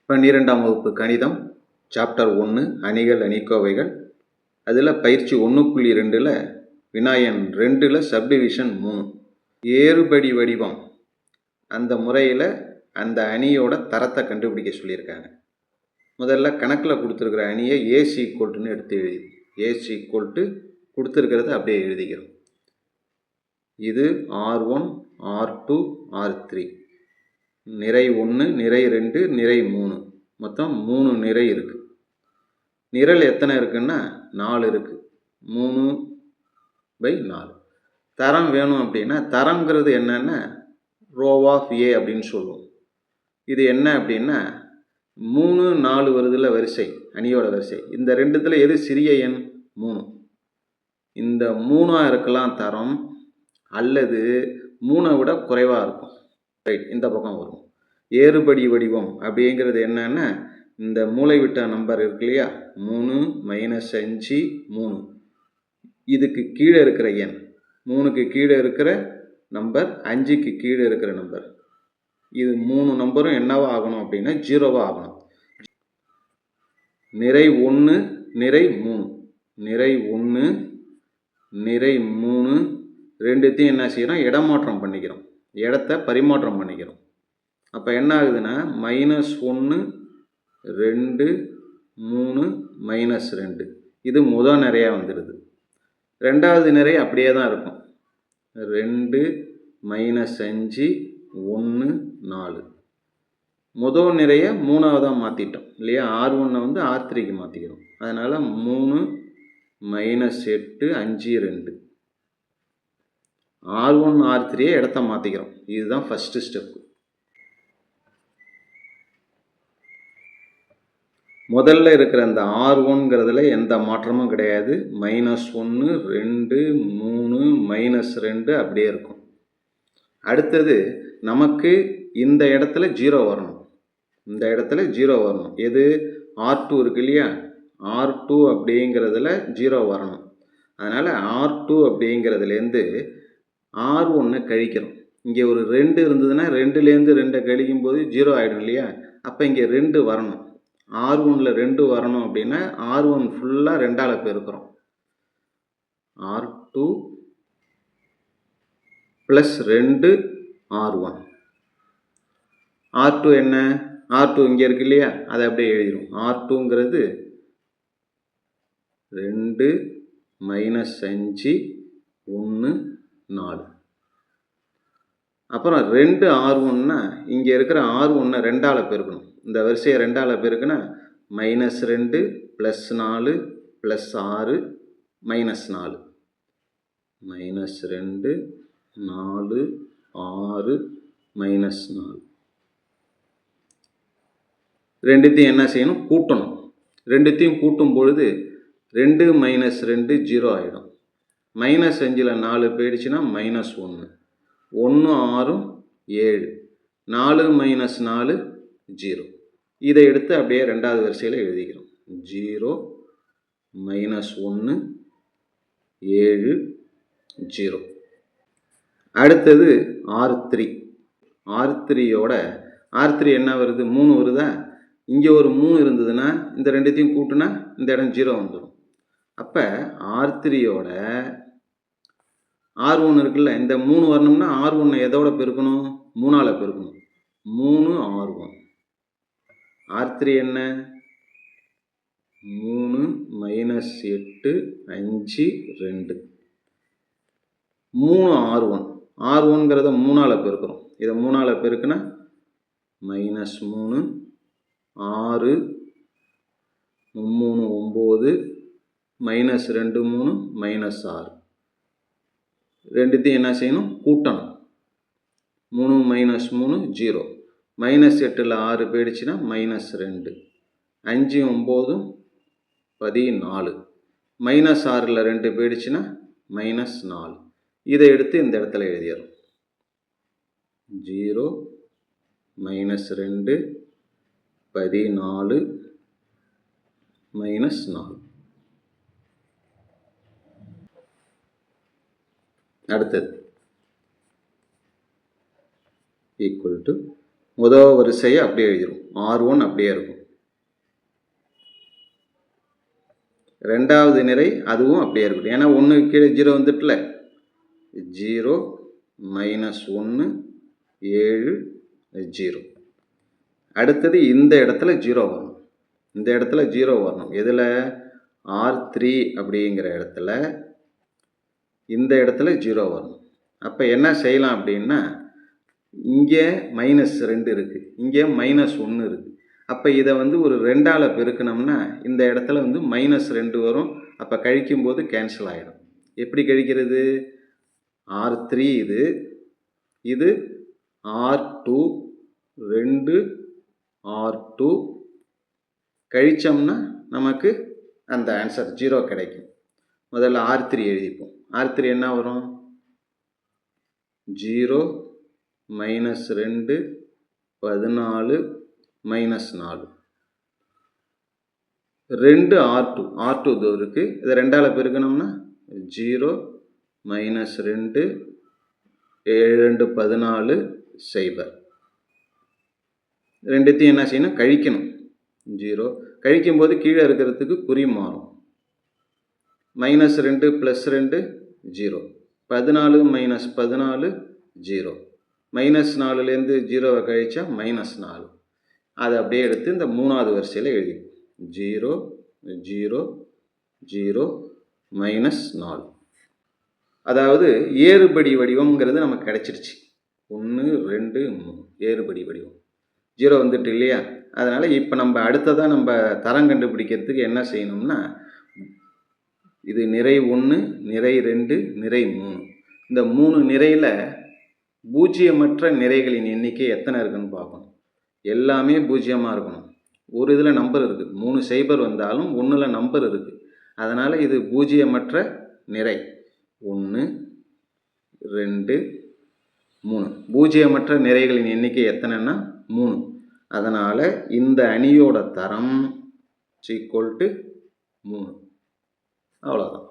12ஆம் வகுப்பு கணிதம் சாப்டர் 1 அணிகள் அணிக்கோவைகள். அதில் பயிற்சி 1.2ல் வினாயன் 2ல் சப்டிவிஷன் 3 ஏறுபடி வடிவம் அந்த முறையில் அந்த அணியோட தரத்தை கண்டுபிடிக்க சொல்லியிருக்காங்க. முதல்ல கணக்கில் கொடுத்துருக்கிற அணியை ஏசி ஈக்குவல்ட்டுன்னு எடுத்து எழுதி ஏசி ஈக்குவல்ட்டு கொடுத்துருக்கிறத அப்படியே எழுதிக்கிறோம். இது R1 R2 R3 நிறை 1 நிறை 2 நிறை 3 மொத்தம் 3 நிறை இருக்குது. நிரல் எத்தனை இருக்குன்னா 4 இருக்குது. 3/4. தரம் வேணும் அப்படின்னா தரங்கிறது என்னன்னா ரோ ஆஃப் ஏ அப்படின்னு சொல்லுவோம். இது என்ன அப்படின்னா 3 4 வருதுல வரிசை, அணியோட வரிசை. இந்த ரெண்டுத்தில் எது சிறிய எண்? 3. இந்த 3ஆக இருக்கலாம் தரம், அல்லது 3ஐ விட குறைவாக இருக்கும். ரைட், இந்த பக்கம் வரும். ஏறுபடி வடிவம் அப்படிங்கிறது என்னன்னா இந்த மூலைவிட்ட நம்பர் இருக்கு இல்லையா, 3 -5 3, இதுக்கு கீழே இருக்கிற எண், 3க்கு கீழே இருக்கிற நம்பர், 5க்கு கீழே இருக்கிற நம்பர், இது 3 நம்பரும் என்னவா ஆகணும் அப்படின்னா 0வா ஆகணும். நிறை 1 நிறை 3, நிறை 1 நிறை 3 ரெண்டுத்தையும் என்ன செய்கிறோம், இடமாற்றம் பண்ணிக்கிறோம், இடத்த பரிமாற்றம் பண்ணிக்கிறோம். அப்போ என்ன ஆகுதுன்னா -1 2 3 -2, இது முதல் நிறையாக வந்துடுது. ரெண்டாவது நிறை அப்படியே தான் இருக்கும், 2 -5 1 4. முதல் நிறைய 3ஆவதாக மாற்றிட்டோம் இல்லையா, R1 வந்து R3க்கு மாற்றிக்கிறோம். அதனால் 3 -8 5 2. R1 R3 இடத்த மாற்றிக்கிறோம். இதுதான் ஃபஸ்ட்டு ஸ்டெப்பு. முதல்ல இருக்கிற அந்த R1ங்கிறதுல எந்த மாற்றமும் கிடையாது. -1 2 3 -2 அப்படியே இருக்கும். அடுத்தது நமக்கு இந்த இடத்துல 0 வரணும். இந்த இடத்துல 0 வரணும். எது? R2 இருக்கு இல்லையா, R2 அப்படிங்கிறதுல 0 வரணும். அதனால் R2 அப்படிங்கிறதுலேருந்து R1 கழிக்கிறோம். இங்கே ஒரு 2 இருந்ததுன்னா 2லேருந்து 2 கழிக்கும் போது 0 ஆகிடும் இல்லையா. அப்போ இங்கே 2 வரணும். R1ல் 2 வரணும் அப்படின்னா R1 ஃபுல்லாக 2ஆல் பெருக்கிறோம். R2 + 2 R1. R2 என்ன? R2 இங்கே இருக்கு இல்லையா, அதை அப்படியே எழுதிடும். R2ங்கிறது 2 -5 1 4. அப்புறம் 2 R1ன்னா இங்கே இருக்கிற R1 2ஆல் பெருக்கணும். இந்த வரிசையை 2ஆல் பெருக்குன்னா -2 +4 +6 -4, -2 4 6 -4. ரெண்டுத்தையும் என்ன செய்யணும், கூட்டணும். ரெண்டுத்தையும் கூட்டும் பொழுது 2 -2 0 ஆகிடும். -5ல் 4 போயிடுச்சுன்னா -1, 1 6 7, 4 -4 0. இதை எடுத்து அப்படியே ரெண்டாவது வரிசையில் எழுதிக்கிறோம். 0 -1 7 0. அடுத்தது R3. R3யோட R3 என்ன வருது? 3 வருதா. இங்கே ஒரு 3 இருந்ததுன்னா இந்த ரெண்டுத்தையும் கூட்டுனா இந்த இடம் 0 வந்துடும். அப்போ R3யோட R1 இருக்குல்ல, இந்த 3 வரணும்னா R1 எதோட பெருக்கணும்? 3ஆல் பெருக்கணும். 3 R1. R3 என்ன? 3 -8 5 2. 3 R1. R1ங்கிறத 3ஆல் பெருக்கிறோம். இதை 3ஆல் பெருக்குனா -3 6 3 9 -2 3 -6. ரெண்டுத்தையும் என்ன செய்யணும், கூட்டணும். 3 -3 0. -8ல் 6 போயிடுச்சுன்னா -2, 5 9 14, -6ல் 2 போயிடுச்சுன்னா -4. இதை எடுத்து இந்த இடத்துல எழுதிடுறோம். 0 -2 14 -4. அடுத்தது ஈக்குவல் டு முதல் வரிசையை அப்படியே எழுதிடும். R1 அப்படியே இருக்கும். ரெண்டாவது நிரை அதுவும் அப்படியே இருக்கட்டும். ஏன்னா 1 கீழே 0 வந்துட்டுல. 0 -1 7 0. அடுத்தது இந்த இடத்துல 0 வரணும். இந்த இடத்துல 0 வரணும். எதில்? R3 அப்படிங்கிற இடத்துல இந்த இடத்துல 0 வரணும். அப்போ என்ன செய்யலாம் அப்படின்னா, இங்கே -2 இருக்குது, இங்கே -1 இருக்குது. அப்போ இதை வந்து ஒரு 2ஆல் பெருக்கணும்னா இந்த இடத்துல வந்து -2 வரும். அப்போ கழிக்கும்போது கேன்சல் ஆகிடும். எப்படி கழிக்கிறது? R3 இது R2 2 R2 கழிச்சோம்னா நமக்கு அந்த ஆன்சர் 0 கிடைக்கும். முதல்ல R3 எழுதிப்போம். R3 என்ன வரும்? 0 -2 14 -4. 2 R2 இது இருக்குது. இதை 2ஆல் பெருக்கணும்னா 0 -2 7 14 0. ரெண்டுத்தையும் என்ன செய்யணும்? கழிக்கணும். 0 கழிக்கும்போது கீழே இருக்கிறதுக்கு குறி மாறும். -2 +2 0. 14 -14 0. -4லேருந்து 0வை கழிச்சா -4. அதை அப்படியே எடுத்து இந்த 3ஆவது வரிசையில் எழுதி 0 0 0 -4. அதாவது ஏறுபடி வடிவம்ங்கிறது நமக்கு கிடைச்சிருச்சு. 1 2 3 ஏறுபடி வடிவம். 0 வந்துட்டு இல்லையா? அதனால் இப்போ நம்ம அடுத்ததாக நம்ம தரம் கண்டுபிடிக்கிறதுக்கு என்ன செய்யணும்னா, இது நிறை 1 நிறை 2 நிறை 3. இந்த 3 நிறையில் பூஜ்ஜியமற்ற நிறைகளின் எண்ணிக்கை எத்தனை இருக்குன்னு பார்க்கணும். எல்லாமே பூஜ்ஜியமாக இருக்கணும். ஒரு இதில் நம்பர் இருக்குது. 3 0 வந்தாலும் 1ல் நம்பர் இருக்குது. அதனால் இது பூஜ்ஜியமற்ற நிறை. 1 2 3. பூஜ்ஜியமற்ற நிறைகளின் எண்ணிக்கை எத்தனைன்னா 3. அதனால் இந்த அணியோட தரம் = 3. அவ்வளோதான்.